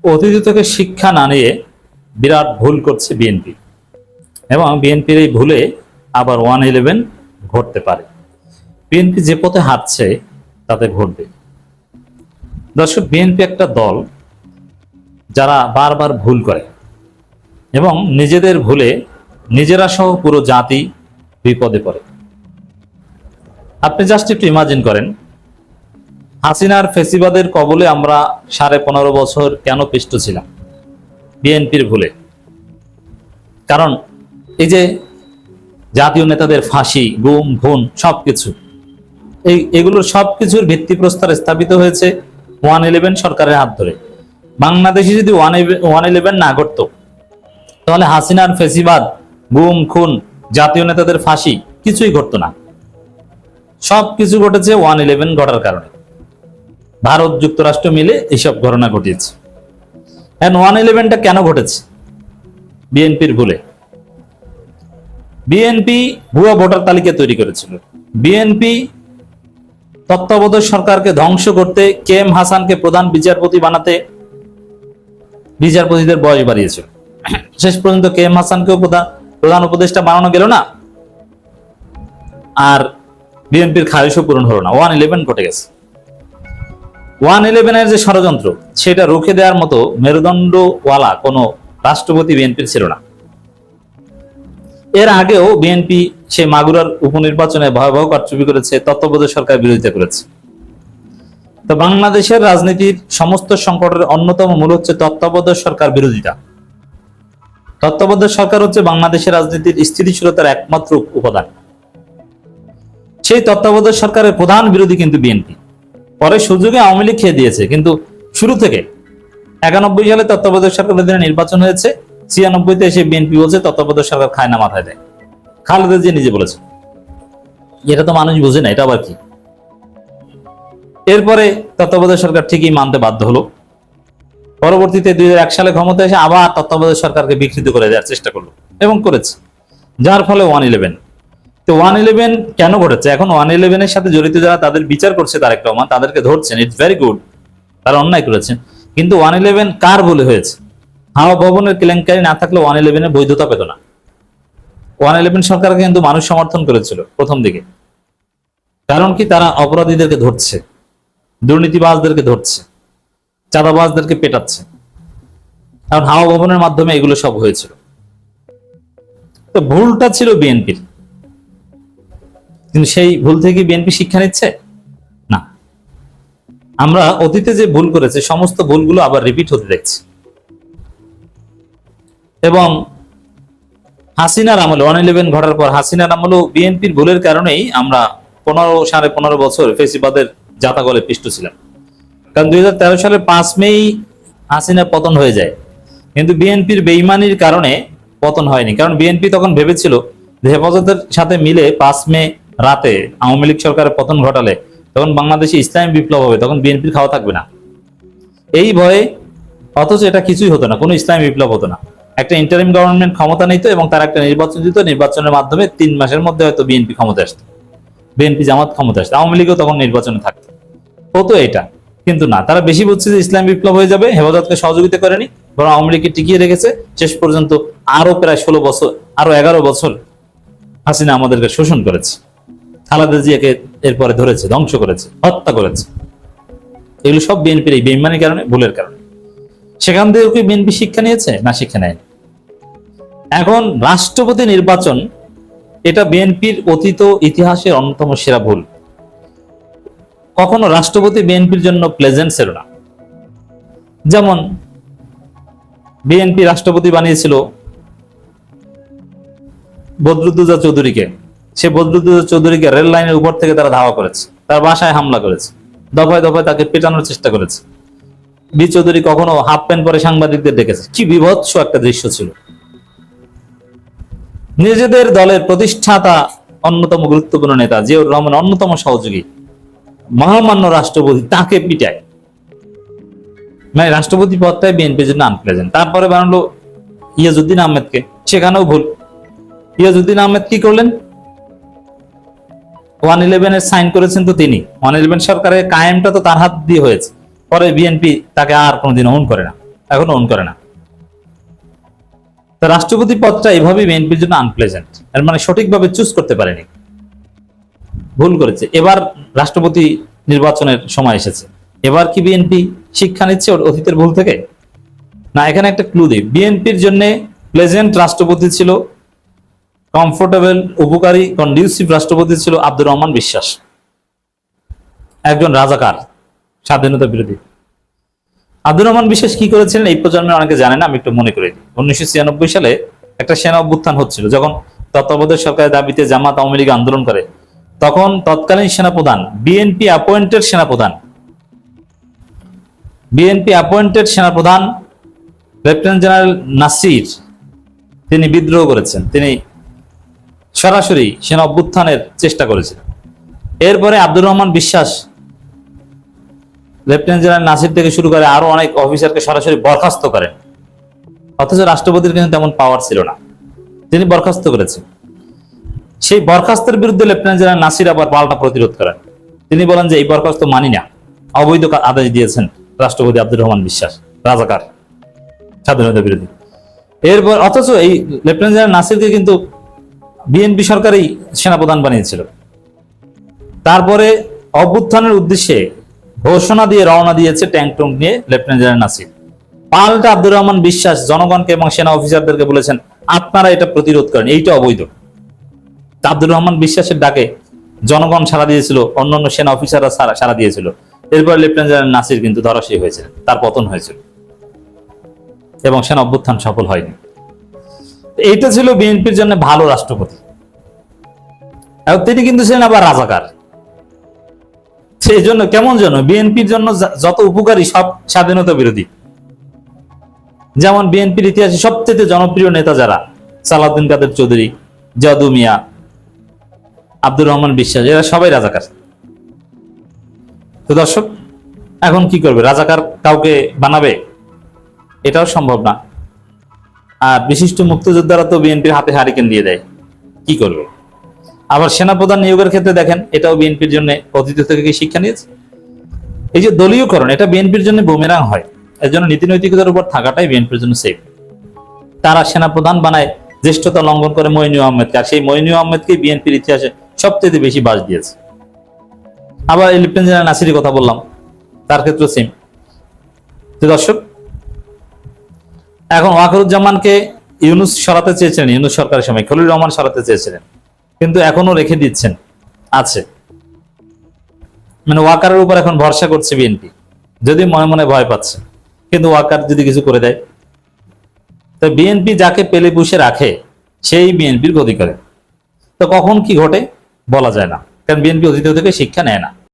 অতীত থেকে শিক্ষা না নিয়ে বিরাট ভুল করছে বিএনপি, এবং বিএনপির এই ভুলে আবার 111 ঘটতে পারে। বিএনপি যে পথে হাঁটছে তাতে ঘটবে। দর্শক, বিএনপি একটা দল যারা বারবার ভুল করে এবং নিজেদের ভুলে নিজেরা সহ পুরো জাতি বিপদে পড়ে। আপনি জাস্ট একটু ইমাজিন করেন, হাসিনার ফেসিবাদের কবলে আমরা 15.5 বছর কেন পিষ্ট ছিলাম? বিএনপির ভুলে। কারণ এই যে জাতীয় নেতাদের ফাঁসি, গুম, খুন সবকিছু, এগুলোর সবকিছুর ভিত্তিপ্রস্তর স্থাপিত হয়েছে 111 সরকারের হাত ধরে। বাংলাদেশে যদি 111 না ঘটতো, তাহলে হাসিনার ফেসিবাদ, গুম, খুন, জাতীয় নেতাদের ফাঁসি কিছুই ঘটতো না। সবকিছু ঘটেছে 111 ঘটার কারণে। ভারত যুক্তরাষ্ট্র মিলে এইসব ঘটনা ঘটিয়েছে। এখন 111টা কেন ঘটেছে? বিএনপির ভুলে। বিএনপি ভুয়া ভোটার তালিকা তৈরি করেছিল। বিএনপি তত্ত্বাবধায়ক সরকারকে ধ্বংস করতে কে এম হাসানকে প্রধান বিচারপতি বানাতে বিচারপতিদের বয়স বাড়িয়েছিল। শেষ পর্যন্ত কে এম হাসানকেও প্রধান উপদেষ্টা বানানো গেল না, আর বিএনপির খারিজও পূরণ হলো না। 111 ঘটে গেছে। 111 এর যে ষড়যন্ত্র, সেটা রুখে দেওয়ার মতো মেরুদণ্ডওয়ালা কোনো রাষ্ট্রপতি বিএনপির ছিল না। এর আগেও বিএনপি সে মাগুরার উপনির্বাচনে ভয়াবহ কারচুপি করেছে, তত্ত্বাবধায়ক সরকার বিরোধিতা করেছে। তো বাংলাদেশের রাজনীতির সমস্ত সংকটের অন্যতম মূল হচ্ছে তত্ত্বাবধায়ক সরকার বিরোধিতা। তত্ত্বাবধায়ক সরকার হচ্ছে বাংলাদেশের রাজনীতির স্থিতিশীলতার একমাত্র উপাদান। সেই তত্ত্বাবধায়ক সরকারের প্রধান বিরোধী কিন্তু বিএনপি। পরে সুযোগে আওয়ামী লীগ খেয়ে দিয়েছে, কিন্তু শুরু থেকে 91 সালে তত্ত্বাবধায়ক সরকারের অধীনে নির্বাচন হয়েছে। 96-তে এসে বিএনপি বলছে তত্ত্বাবধায়ক সরকার খায় না, মাথায় দেয়। খালেদা জিয়া নিজে বলেছে। এটা তো মানুষ বুঝে না, এটা আবার কি? এরপরে তত্ত্বাবধায়ক সরকার ঠিকই মানতে বাধ্য হলো। পরবর্তীতে 2001 সালে ক্ষমতা এসে আবার তত্ত্বাবধায়ক সরকারকে বিকৃত করে দেওয়ার চেষ্টা করলো, এবং করেছে, যার ফলে 111। তো 111 কেন ঘটেছে? এখন 111 এর সাথে জড়িত যারা, তাদের বিচার করছে তারেক রহমান, তাদেরকে ধরছেন। ইটস ভেরি গুড, তারা অন্যায় করেছেন। কিন্তু 111 কার বলে হয়েছে? হাওয়া ভবনের কেলেঙ্কারি না থাকলে 111 এর বৈধতা পেত না। 111 সরকারকে কিন্তু মানুষ সমর্থন করেছিল প্রথম দিকে। কারণ কি? তারা অপরাধীদেরকে ধরছে, দুর্নীতিবাজদেরকে ধরছে, চাঁদাবাজদেরকে পেটাচ্ছে। কারণ হাওয়া ভবনের মাধ্যমে এগুলো সব হয়েছিল। তো ভুলটা ছিল বিএনপির, কিন্তু সেই ভুল থেকে বিএনপি শিক্ষা নিচ্ছে না। আমরা অতীতে যে ভুল করেছে, সমস্ত ভুলগুলো আবার রিপিট হতে দেখছি। এবং হাসিনার আমলে 111 ঘটার পর হাসিনার আমলেও বিএনপির ভুলের কারণেই আমরা 15.5 বছর ফেসিবাদের জাতাকলে পিষ্ট ছিলাম। কারণ 2013 সালের 5 মে হাসিনা পতন হয়ে যায়, কিন্তু বিএনপির বেইমানির কারণে পতন হয়নি। কারণ বিএনপি তখন ভেবেছিল যে হেফাজতের সাথে মিলে 5 মে রাতে আওয়ামী লীগ সরকারের পতন ঘটালে তখন বাংলাদেশে ইসলামী বিপ্লব হবে, তখন বিএনপির খাওয়া থাকবে না, এই ভয়ে। অথচ এটা কিছুই হতো না, কোনো ইসলামী বিপ্লব হতো না। একটা ইন্টারিম গভর্নমেন্ট ক্ষমতা নিত এবং তার একটা নির্বাচন দিত, নির্বাচনের মাধ্যমে 3 মাসের মধ্যে হয়তো বিএনপি ক্ষমতা আসতো, বিএনপি জামাত ক্ষমতা আসতো, আওয়ামী লীগও তখন নির্বাচনে থাকতো, হতো এটা। কিন্তু না, তারা বেশি বুঝছে যে ইসলামী বিপ্লব হয়ে যাবে, হেফাজতকে সহযোগিতা করেনি, বরং আওয়ামী লীগকে টিকিয়ে রেখেছে। শেষ পর্যন্ত আরো প্রায় 16 বছর, আরো 11 বছর হাসিনা আমাদেরকে শোষণ করেছে। খালেদা জিয়াকে এরপরে ধরেছে, ধ্বংস করেছে, হত্যা করেছে। এগুলো সব বিএনপির এই বেইমানির কারণে, ভুলের কারণে। সেখান থেকে কি বিএনপি শিক্ষা নিয়েছে? না, শিক্ষা নেয়নি। এখন রাষ্ট্রপতি নির্বাচন, এটা বিএনপির অতীত ইতিহাসের অন্যতম সেরা ভুল। কখনো রাষ্ট্রপতি বিএনপির জন্য প্লেজেন্ট ছিল না। যেমন বিএনপি রাষ্ট্রপতি বানিয়েছিল বদরুদ্দোজা চৌধুরীকে। সে বদরুদ্দোজা চৌধুরীকে রেল লাইনের উপর থেকে তারা ধাওয়া করেছে, তার বাসায় হামলা করেছে, দফায় দফায় তাকে পেটানোর চেষ্টা করেছে। বি চৌধুরী কখনো হাফ প্যান্ট পরে সাংবাদিকদের ডেকেছে। কি বিভৎস একটা দৃশ্য ছিল। নিজেদের দলের প্রতিষ্ঠাতা, অন্যতম গুরুত্বপূর্ণ নেতা জিয়াউর রহমান, অন্যতম সহযোগী, মহামান্য রাষ্ট্রপতি, তাকে পিটায়। মানে রাষ্ট্রপতি পদটাই বিএনপির জন্য আনপ্লেজেন্ট। তারপরে বানালো ইয়াজউদ্দিন আহমেদকে, সেখানেও ভুল। ইয়াজউদ্দিন আহমেদ কি করলেন? 111 এর সাইন করেছেন তো তিনি। 111 সরকারের কায়েমটা তো তার হাত দিয়ে হয়েছে। পরে বিএনপি তাকে আর কোনোদিন অন করে না। এখনো অন করে না। তো রাষ্ট্রপতি পদটা এভাবেই বিএনপির জন্য আনপ্লেজেন্ট, এর মানে সঠিকভাবে চুজ করতে পারেনি, ভুল করেছে। এবার রাষ্ট্রপতি নির্বাচনের সময় এসেছে, এবার কি বিএনপি শিক্ষা নিচ্ছে ওর অতীতের ভুল থেকে? না, এখানে একটা ক্লু দিই, বিএনপির জন্য প্লেজেন্ট রাষ্ট্রপতি ছিল, কমফোর্টেবল, উপকারী, কন্ডিউসিভ রাষ্ট্রপতি ছিল আব্দুর রহমান বিশ্বাস, একজন রাজাকার, স্বাধীনতা বিরোধী। আব্দুর রহমান বিশ্বাস কি করেছিলেন এই প্রজন্মের অনেকে জানে না, আমি একটু মনে করে দিই। 1996 সালে একটা সেনা অভ্যুত্থান হচ্ছিল, যখন তত্ত্বাবধায়ক সরকারের দাবিতে জামাত আওয়ামী লীগ আন্দোলন করে, তখন তৎকালীন সেনাপ্রধান, বিএনপি অ্যাপয়েন্টেড সেনাপ্রধান লেফটেন্যান্ট জেনারেল নাসির, তিনি বিদ্রোহ করেছেন, তিনি সরাসরি সেনা অভ্যুত্থানের চেষ্টা করেছিলেন। এরপরে আব্দুর রহমান বিশ্বাস লেফটেন্যান্ট জেনারেল নাসির থেকে শুরু করে আরো অনেক অফিসারকে সরাসরি বরখাস্ত করেন, অথচ রাষ্ট্রপতির কিন্তু তেমন পাওয়ার ছিল না, তিনি বরখাস্ত করেছেন। সেই বরখাস্তের বিরুদ্ধে লেফটেন্যান্ট জেনারেল নাসির আবার পাল্টা প্রতিরোধ করেন, তিনি বলেন যে এই বরখাস্ত মানি না, অবৈধ আদেশ দিয়েছেন রাষ্ট্রপতি আব্দুর রহমান বিশ্বাস, রাজাকার, স্বাধীনতা বিরোধী। এরপর অথচ এই লেফটেন্যান্ট জেনারেল নাসিরকে কিন্তু বিএনপি সরকারই সেনাপ্রধান বানিয়েছিল। তারপরে অভ্যুত্থানের উদ্দেশ্যে ঘোষণা দিয়ে রওনা দিয়েছে ট্যাঙ্ক টুঙ্ক নিয়ে লেফটেন্যান্ট জেনারেল নাসির, পাল্টা আব্দুর রহমান বিশ্বাস জনগণকে এবং সেনা অফিসারদেরকে বলেছেন আপনারা এটা প্রতিরোধ করেন, এইটা অবৈধ। আব্দুর রহমান বিশ্বাসের ডাকে জনগণ সাড়া দিয়েছিল, অন্যান্য সেনা অফিসাররা সাড়া দিয়েছিল। এরপর লেফটেন্যান্ট জেনারেল নাসির কিন্তু ধরাশায়ী হয়েছিলেন, তার পতন হয়েছিল এবং সেনা অভ্যুত্থান সফল হয়নি। এইটা ছিল বিএনপির জন্য ভালো রাষ্ট্রপতি, এবং তিনি কিন্তু ছিলেন আবার রাজাকার। সেই জন্য কেমন যেন বিএনপির জন্য যত উপকারী সব স্বাধীনতা বিরোধী। যেমন বিএনপির ইতিহাসে সবচেয়ে জনপ্রিয় নেতা যারা, সালাউদ্দিন কাদের চৌধুরী, জাদু মিয়া, আব্দুর রহমান বিশ্বাস, এরা সবাই রাজাকার। তো দর্শক, এখন কি করবে? রাজাকার কাউকে বানাবে? এটাও সম্ভব না। আর বিশিষ্ট মুক্তিযোদ্ধারা তো বিএনপির হাতে হারিকেন দিয়ে দেয়, কি করবে? আবার সেনাপ্রধান নিয়োগের ক্ষেত্রে দেখেন, এটাও বিএনপির জন্য অতীত থেকে কি শিক্ষা নিয়েছে? এই যে দলীয়করণ, এটা বিএনপির জন্য বুমেরাং হয়। এর জন্য নীতি নৈতিকতার উপর থাকাটাই বিএনপির জন্য সেফ। তারা সেনাপ্রধান বানায় জ্যেষ্ঠতা লঙ্ঘন করে মইনুল আহমেদকে, আর সেই মইনুল আহমেদকে বিএনপির ইতিহাসে সবচেয়ে বেশি বাস দিয়েছে। আবার লেফটেন্যান্ট জেনারেল নাসিরের কথা বললাম, তার ক্ষেত্রে সেম। তো দর্শক, এখন ওয়াকারুজ্জামানকে ইউনূস সরাতে চেয়েছিলেন, ইউনূস সরকারের সময় খলিলুর রহমান সরাতে চেয়েছিলেন, কিন্তু এখনো রেখে দিচ্ছেন, আছে। মানে ওয়াকারের উপর এখন ভরসা করছে বিএনপি, যদি মনে মনে ভয় পাচ্ছে, কিন্তু ওয়াকার যদি কিছু করে দেয়, তো বিএনপি যাকে পেলে পুষে রাখে সেই বিএনপির ক্ষতি করে। তো কখন কি ঘটে বলা যায় না, কারণ বিএনপি অতীত থেকে শিক্ষা নেয় না।